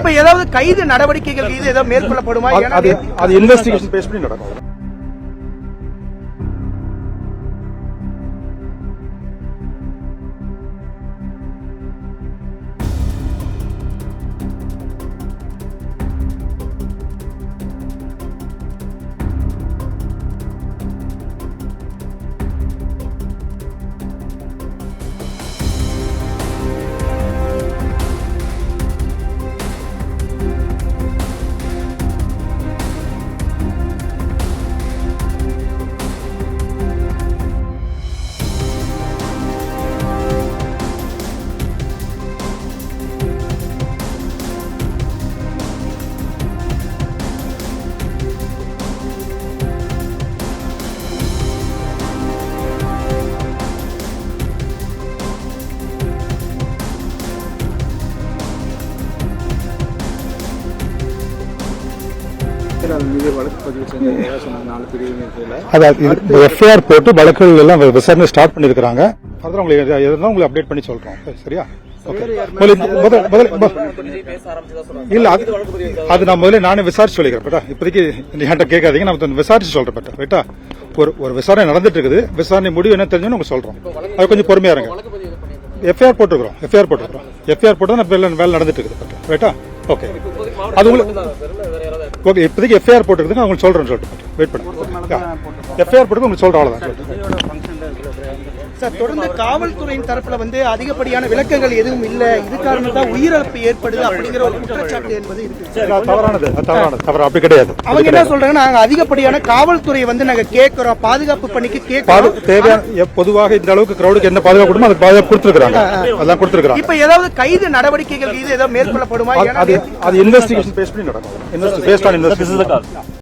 இப்ப ஏதாவது கைது நடவடிக்கைகள் இது ஏதாவது மேற்கொள்ளப்படுமா? அது இன்வெஸ்டிகேஷன் பேஸ் பண்ணி நடக்கும். எஃப்ஐஆர் போட்டு வழக்குகள் எல்லாம் விசாரணை ஸ்டார்ட் பண்ணிருக்காங்க. உங்களுக்கு அப்டேட் பண்ணி சொல்றோம். சரியா? இல்ல அது நான் முதல்ல நானே விசாரிச்சு சொல்லிக்கிறேன். இப்போதைக்கு என்கிட்ட கேட்காதீங்க, நான் விசாரிச்சு சொல்றேன். ரைட்டா? ஒரு விசாரணை நடந்துட்டு இருக்குது. விசாரணை முடிவு என்ன தெரிஞ்சு உங்களுக்கு சொல்றோம். அது கொஞ்சம் பொறுமையா இருங்க. எஃப்ஐஆர் போட்டுக்கிறோம். எஃப்ஐஆர் போட்டு வேலை நடந்துட்டு இருக்குது. ரைட்டா? ஓகே. அது உங்களுக்கு ஓகே. இப்போதைக்கு எஃப்ஐஆர் போட்டுருக்கு. நான் உங்களுக்கு சொல்றேன். சொல்லிட்டு வெயிட் பண்ணுங்க. எஃப்ஐஆர் போட்டு உங்களுக்கு சொல்றேன். அவ்வளவுதான். சார், தொடர்ந்து காவல்துறையின் தரப்புல அதிகப்படியான விளக்கங்கள் எதுவும் இல்ல, இது காரணத்தான் உயிரிழப்பு ஏற்படுது அப்படிங்கிற ஒரு குற்றச்சாட்டு என்பது இருக்கு. தவறானது. அப்படி கிடையாது. அவங்க என்ன சொல்றாங்கன்னா, நாங்க அதிகப்படியான காவல்துறையை நாங்க கேட்கிறோம், பாதுகாப்பு பணிக்கு கேட்கிறோம். தேவையான பொதுவாக இந்த அளவுக்கு கிரௌடுக்கு என்ன பாதுகாப்பு கொடுமோ அதுக்கு பாதுகாப்பு கொடுத்துருக்காங்க. அதான் கொடுத்துருக்காங்க. இப்ப ஏதாவது கைது நடவடிக்கைகள் இது ஏதாவது மேற்கொள்ளப்படுமா? அது இன்வெஸ்டிகேஷன் பேஸ் பண்ணி நடக்கும்.